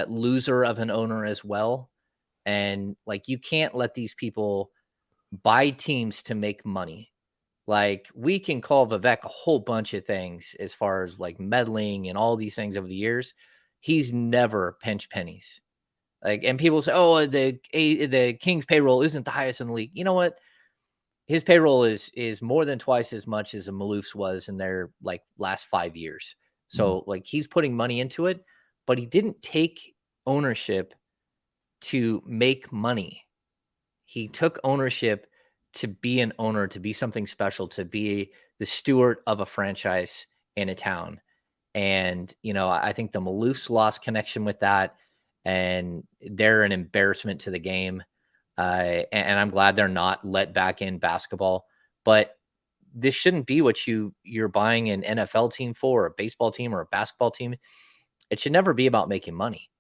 S3: loser of an owner as well. And like, you can't let these people buy teams to make money. Like, we can call Vivek a whole bunch of things as far as like meddling and all these things over the years. He's never pinched pennies. Like, and people say, oh, the Kings payroll isn't the highest in the league. You know what? His payroll is more than twice as much as a Maloof's was in their like last 5 years. So like, he's putting money into it, but he didn't take ownership to make money. He took ownership to be an owner, to be something special, to be the steward of a franchise in a town. And, I think the Maloofs lost connection with that, and they're an embarrassment to the game. And I'm glad they're not let back in basketball, but this shouldn't be what you're buying an NFL team for, a baseball team or a basketball team. It should never be about making money.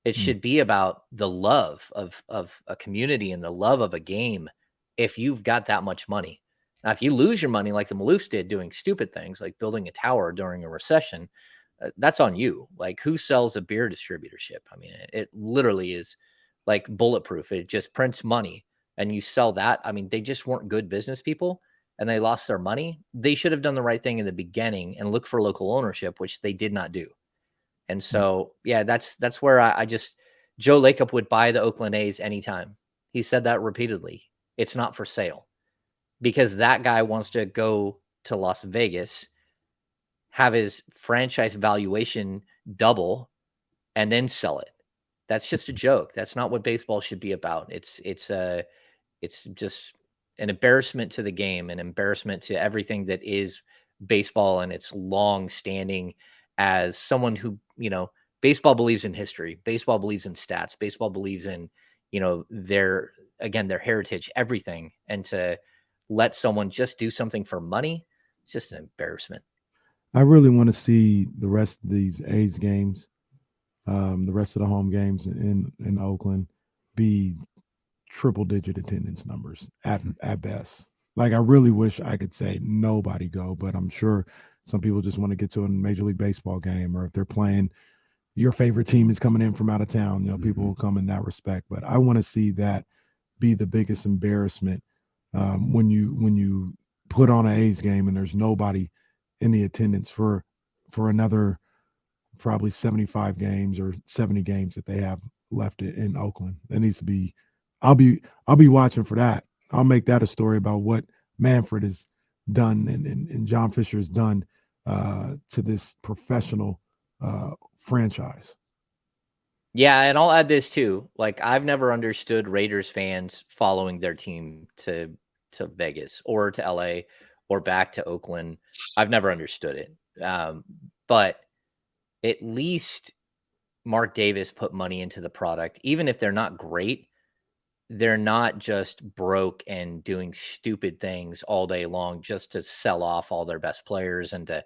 S3: It should be about the love of a community and the love of a game. If you've got that much money. Now, if you lose your money like the Maloofs did doing stupid things like building a tower during a recession, that's on you. Like, who sells a beer distributorship? I mean, it literally is like bulletproof. It just prints money and you sell that. I mean, they just weren't good business people and they lost their money. They should have done the right thing in the beginning and look for local ownership, which they did not do. And so, yeah, that's where I just, Joe Lacob would buy the Oakland A's anytime. He said that repeatedly. It's not for sale, because that guy wants to go to Las Vegas, have his franchise valuation double, and then sell it. That's just a joke. That's not what baseball should be about. It's just an embarrassment to the game, an embarrassment to everything that is baseball and its long standing. As someone who, baseball believes in history, baseball believes in stats, baseball believes in, their heritage, everything. And to let someone just do something for money, it's just an embarrassment.
S2: I really want to see the rest of these A's games, the rest of the home games in Oakland, be triple-digit attendance numbers at best. Like, I really wish I could say nobody go, but I'm sure some people just want to get to a Major League Baseball game, or if they're playing, your favorite team is coming in from out of town, people will come in that respect. But I want to see that be the biggest embarrassment when you put on an A's game and there's nobody in the attendance for another probably 75 games or 70 games that they have left in Oakland. That needs to be. I'll be watching for that. I'll make that a story about what Manfred has done and John Fisher has done to this professional franchise.
S3: Yeah, and I'll add this too. Like, I've never understood Raiders fans following their team to Vegas or to LA or back to Oakland. I've never understood it. But at least Mark Davis put money into the product. Even if they're not great, they're not just broke and doing stupid things all day long just to sell off all their best players and to,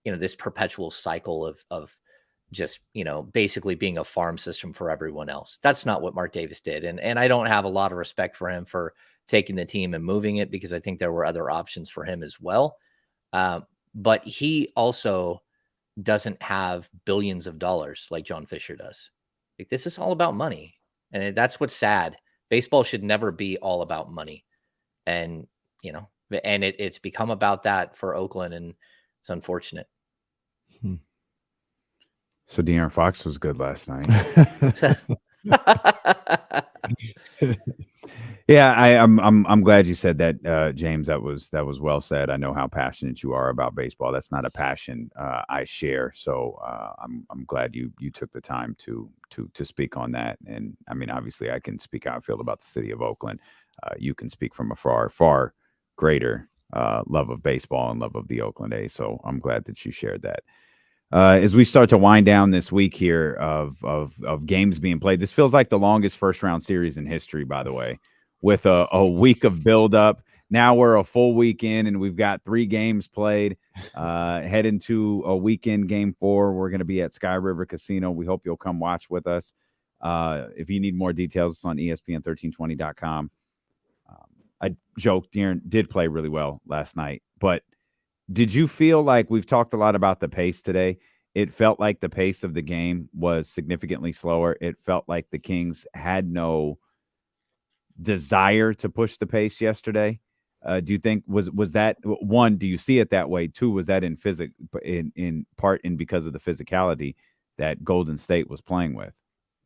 S3: this perpetual cycle of just, basically being a farm system for everyone else. That's not what Mark Davis did. And I don't have a lot of respect for him for taking the team and moving it, because I think there were other options for him as well. But he also doesn't have billions of dollars like John Fisher does. Like, this is all about money. And that's what's sad. Baseball should never be all about money. And, it's become about that for Oakland, and it's unfortunate.
S1: So De'Aaron Fox was good last night. Yeah, I'm glad you said that, James. That was well said. I know how passionate you are about baseball. That's not a passion I share. So I'm glad you took the time to speak on that. And I mean, obviously, I can speak how I feel about the city of Oakland. You can speak from a far greater love of baseball and love of the Oakland A's. So I'm glad that you shared that. As we start to wind down this week here of games being played, this feels like the longest first round series in history, by the way, with a week of buildup. Now we're a full week in, and we've got 3 games played. Head into a weekend game 4. We're going to be at Sky River Casino. We hope you'll come watch with us. If you need more details, it's on ESPN1320.com. I joked, De'Aaron did play really well last night, but did you feel like, we've talked a lot about the pace today? It felt like the pace of the game was significantly slower. It felt like the Kings had no desire to push the pace yesterday. Do you think was that one? Do you see it that way? 2, was that in part because of the physicality that Golden State was playing with?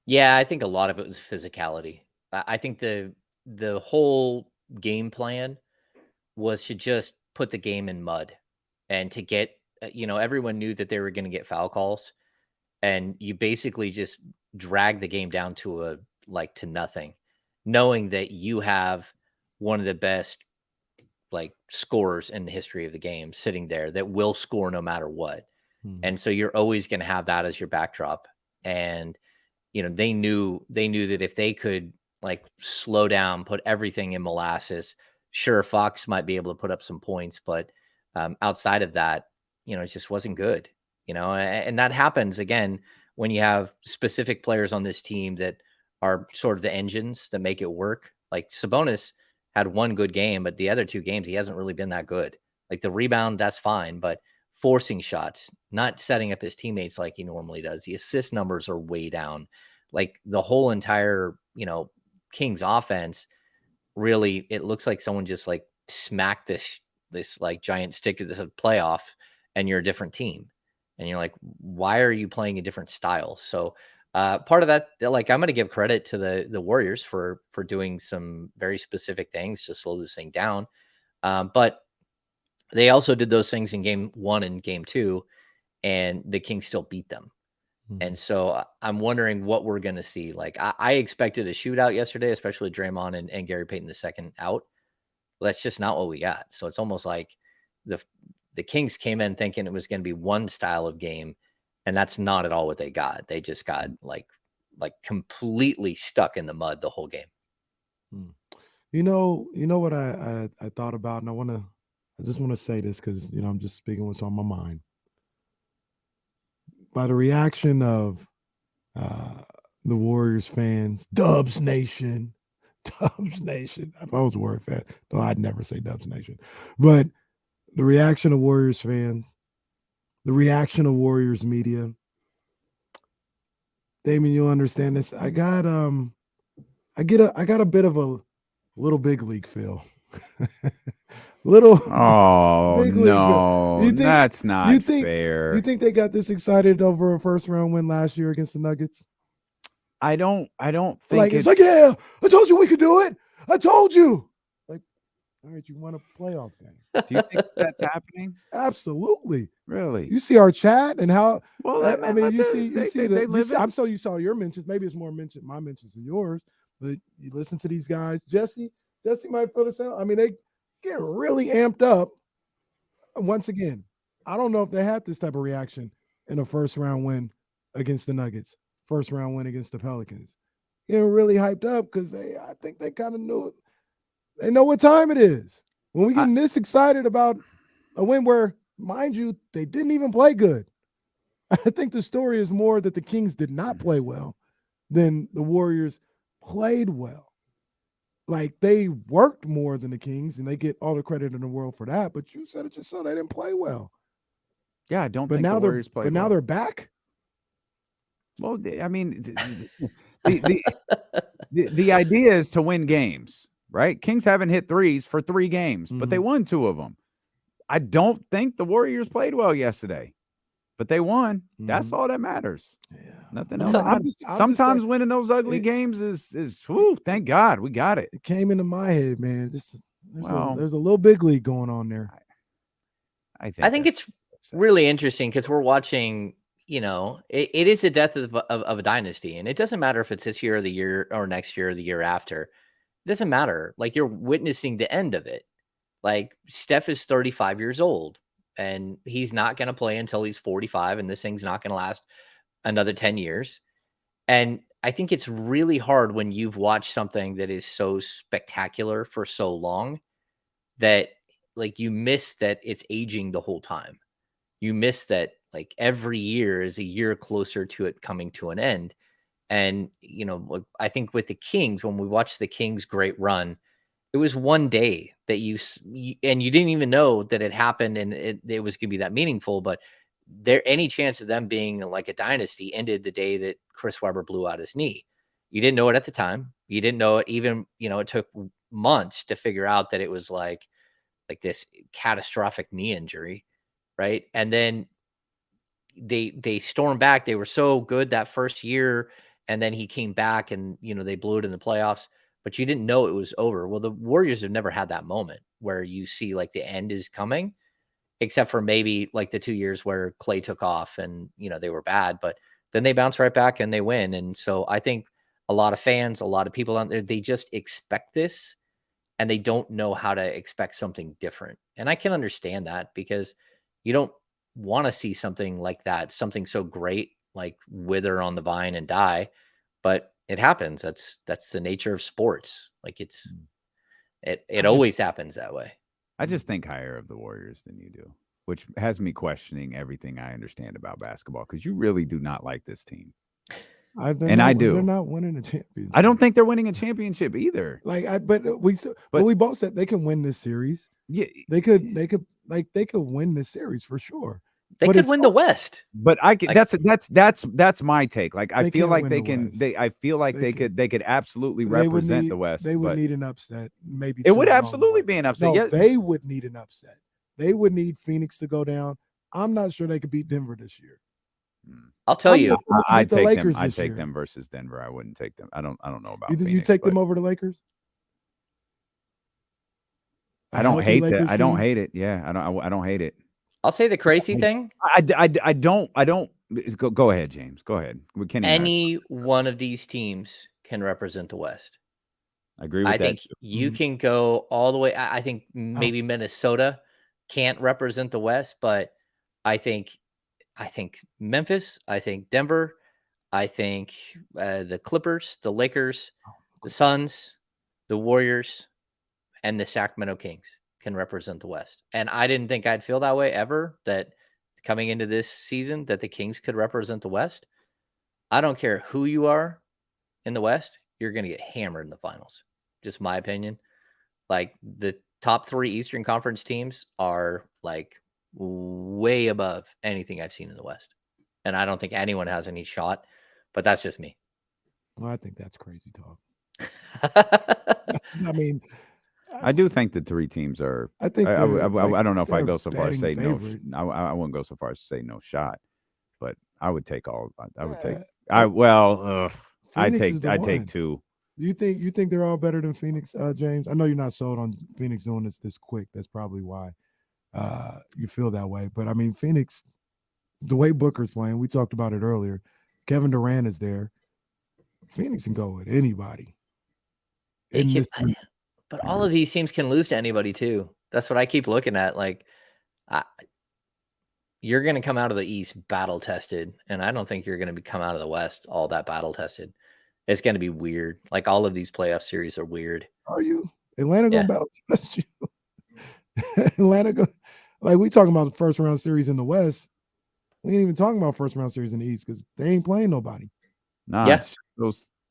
S3: Yeah, I think a lot of it was physicality. I think the whole game plan was to just put the game in mud and to get, everyone knew that they were going to get foul calls, and you basically just drag the game down to to nothing, knowing that you have one of the best scorers in the history of the game sitting there that will score no matter what. And so you're always going to have that as your backdrop. And they knew that if they could slow down, put everything in molasses, sure, Fox might be able to put up some points, but outside of that, it just wasn't good. And that happens again when you have specific players on this team that are sort of the engines that make it work. Like Sabonis had one good game, but the other 2 games he hasn't really been that good. Like the rebound, that's fine, but forcing shots, not setting up his teammates like he normally does. The assist numbers are way down. Like the whole entire, Kings offense, really, it looks like someone just smacked this giant stick to the playoff, and you're a different team. And you're like, why are you playing a different style? So part of that, I'm going to give credit to the Warriors for doing some very specific things to slow this thing down. But they also did those things in game 1 and game 2, and the Kings still beat them. And so I'm wondering what we're going to see. I expected a shootout yesterday, especially Draymond and Gary Payton II out. Well, that's just not what we got. So it's almost like the Kings came in thinking it was going to be one style of game, and that's not at all what they got. They just got like completely stuck in the mud the whole game.
S2: You know what I thought about, and I just want to say this because I'm just speaking what's on my mind. By the reaction of the Warriors fans, Dubs Nation, Dubs Nation. If I was a Warrior fan, though I'd never say Dubs Nation. But the reaction of Warriors fans, the reaction of Warriors media. Damon, you'll understand this. I got a bit of a little big league feel. Little
S1: Oh
S2: big league feel.
S1: no,
S2: You think-
S1: that's not
S2: you think-
S1: fair.
S2: You think they got this excited over a first round win last year against the Nuggets?
S1: I don't think
S2: Like it's like, yeah, I told you we could do it. I told you. Like, all right, you won a playoff game.
S1: Do you think that's happening?
S2: Absolutely.
S1: Really?
S2: You see our chat and how
S1: Well,
S2: I mean, you see
S1: they live it.
S2: I'm so you saw your mentions. Maybe it's more my mentions than yours, but you listen to these guys. Jesse might feel the same. I mean, they get really amped up. Once again, I don't know if they had this type of reaction in a first round win against the Nuggets, first round win against the Pelicans. Getting really hyped up because I think they kind of knew it. They know what time it is. When we get this excited about a win where, mind you, they didn't even play good. I think the story is more that the Kings did not play well than the Warriors played well. Like, they worked more than the Kings, and they get all the credit in the world for that. But you said it just so they didn't play well.
S1: Yeah, I don't
S2: But
S1: think
S2: now
S1: the
S2: they're
S1: Warriors play.
S2: but now they're back.
S1: Well, I mean, the idea is to win games, right? Kings haven't hit threes for 3 games, but they won 2 of them. I don't think the Warriors played well yesterday, but they won. That's all that matters.
S2: Yeah.
S1: Nothing
S3: That's
S1: else.
S3: all-
S2: I'm just
S1: Sometimes
S2: saying,
S1: winning those ugly games is whew, thank God we got it.
S2: it came into my head, man. Just
S1: Well-
S2: there's a little big league going on there.
S3: I think it's really interesting because we're watching, it is the death of a dynasty. And it doesn't matter if it's this year or the year or next year or the year after. It doesn't matter. Like, you're witnessing the end of it. Like, Steph is 35 years old and he's not going to play until he's 45. And this thing's not going to last another 10 years. And I think it's really hard when you've watched something that is so spectacular for so long that, like, you miss that it's aging the whole time. You miss that, like, every year is a year closer to it coming to an end. And, I think with the Kings, when we watched the Kings' great run, it was one day that you didn't even know that it happened and it was going to be that meaningful. But any chance of them being like a dynasty ended the day that Chris Webber blew out his knee. You didn't know it at the time. You didn't know it even, it took months to figure out that it was like this catastrophic knee injury. Right. And then they stormed back. They were so good that first year. And then he came back and, they blew it in the playoffs, but you didn't know it was over. Well, the Warriors have never had that moment where you see like the end is coming, except for maybe like the 2 years where Clay took off and, they were bad, but then they bounce right back and they win. And so I think a lot of fans, a lot of people out there, they just expect this and they don't know how to expect something different. And I can understand that because you don't want to see something like that, something so great, like wither on the vine and die, but it happens. That's the nature of sports. Like it always happens that way.
S1: I just think higher of the Warriors than you do, which has me questioning everything I understand about basketball because you really do not like this team. I do.
S2: They're not winning a championship.
S1: I don't think they're winning a championship either.
S2: But we both said they can win this series.
S1: Yeah,
S2: they could win this series for sure.
S3: They could win the West.
S1: But that's my take. Like I feel like they can. I feel like they could absolutely represent the West.
S2: They would need an upset. Maybe
S1: it would absolutely be an upset.
S2: No, they would need an upset. They would need Phoenix to go down. I'm not sure they could beat Denver this year.
S3: I'll tell you,
S1: I'd take them. I'd take them versus Denver. I wouldn't take them. I don't know about.
S2: You take them over the Lakers?
S1: I don't hate that. I don't hate it. Yeah, I don't hate it.
S3: I'll say the crazy thing.
S1: I don't. Go ahead, James. Go ahead.
S3: Any one of these teams can represent the West.
S1: I agree with that.
S3: I think you can go all the way. I think maybe Minnesota can't represent the West, but I think Memphis, I think Denver, I think the Clippers, the Lakers, the Suns, the Warriors, and the Sacramento Kings can represent the West. And I didn't think I'd feel that way ever, that coming into this season that the Kings could represent the West. I don't care who you are in the West, you're going to get hammered in the finals. just my opinion. Like the top 3 Eastern Conference teams are like way above anything I've seen in the West. And I don't think anyone has any shot, but that's just me.
S2: Well, I think that's crazy talk.
S3: I
S2: I mean,
S1: I do think the 3 teams are.
S2: I think
S1: I
S2: they're,
S1: don't know if I
S2: they're
S1: go so far as
S2: betting
S1: say no.
S2: favorite.
S1: I wouldn't go so far as to say no shot, but I would take all. I would take.
S2: Uh,
S1: I'd
S2: Phoenix is the
S1: take
S2: one.
S1: 2.
S2: You think they're all better than Phoenix, James? I know you're not sold on Phoenix doing this quick. That's probably why you feel that way. But I mean, Phoenix, the way Booker's playing, we talked about it earlier. Kevin Durant is there. Phoenix can go with anybody.
S3: But all of these teams can lose to anybody too. That's what I keep looking at. Like, you're going to come out of the East battle tested, and I don't think you're going to come out of the West all that battle tested. It's going to be weird. Like all of these playoff series are weird.
S2: Are you? Atlanta gonna battle test you? Atlanta like we talking about the first round series in the West. We ain't even talking about first round series in the East because they ain't playing nobody.
S1: Nah, it's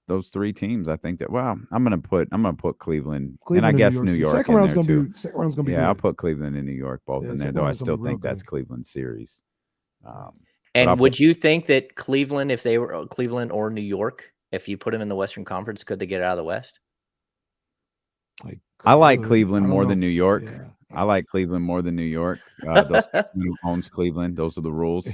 S1: those 3 teams. I think that. Well, I'm gonna put Cleveland and I guess New York.
S2: Second round's gonna be good.
S1: Yeah, I'll put Cleveland and New York both in there. Though I still think that's Cleveland series.
S3: And would you think that Cleveland, if they were Cleveland or New York, if you put them in the Western Conference, could they get out of the West?
S1: I like Cleveland more than New York. Yeah. I like Cleveland more than New York. Those who owns Cleveland. Those are the rules.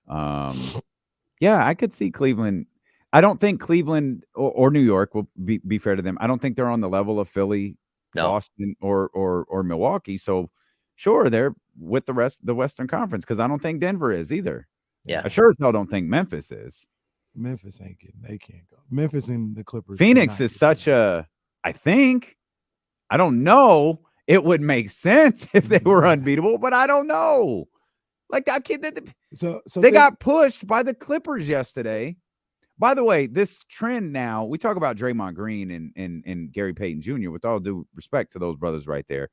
S1: Yeah, I could see Cleveland. I don't think Cleveland or New York will be fair to them. I don't think they're on the level of Philly, Boston, or Milwaukee. So, sure, they're with the rest of the Western Conference because I don't think Denver is either.
S3: Yeah,
S1: I sure as hell don't think Memphis is.
S2: Memphis ain't getting. They can't go. Memphis and the Clippers.
S1: Phoenix is such a. I think. I don't know. It would make sense if they were unbeatable, but I don't know. Like I can't. So they got pushed by the Clippers yesterday. By the way, this trend now, we talk about Draymond Green and Gary Payton Jr., with all due respect to those brothers right there.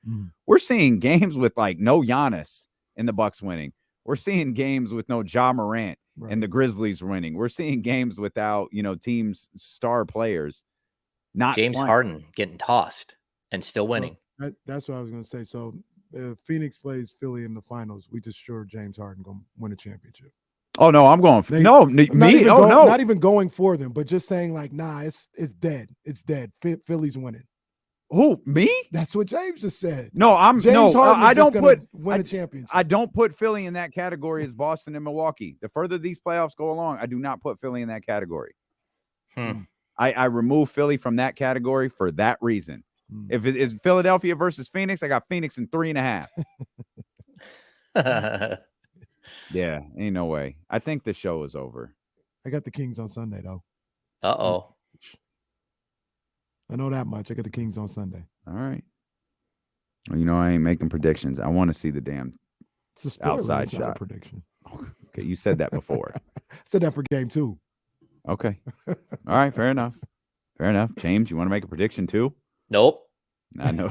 S1: We're seeing games with like no Giannis and the Bucks winning. We're seeing games with no Ja Morant and the Grizzlies winning. We're seeing games without, teams' star players not
S3: James
S1: playing.
S3: Harden getting tossed and still winning.
S2: Well, that's what I was going to say. So if Phoenix plays Philly in the finals, we just sure James Harden going to win a championship.
S1: Oh no, I'm going.
S2: Not even going for them, but just saying like, nah, it's dead. It's dead. Philly's winning.
S1: Who, me?
S2: That's what James just said.
S1: No, I don't
S2: win a championship.
S1: I don't put Philly in that category as Boston and Milwaukee. The further these playoffs go along, I do not put Philly in that category. I remove Philly from that category for that reason. If it is Philadelphia versus Phoenix, I got Phoenix in 3.5. Yeah, ain't no way. I think the show is over.
S2: I got the Kings on Sunday, though.
S3: Uh-oh.
S2: I know that much. I got the Kings on Sunday.
S1: All right. Well, I ain't making predictions. I want to see the damn outside shot.
S2: Prediction.
S1: Okay, you said that before.
S2: I said that for game 2.
S1: Okay. All right, fair enough. Fair enough. James, you want to make a prediction too?
S3: Nope.
S1: I know.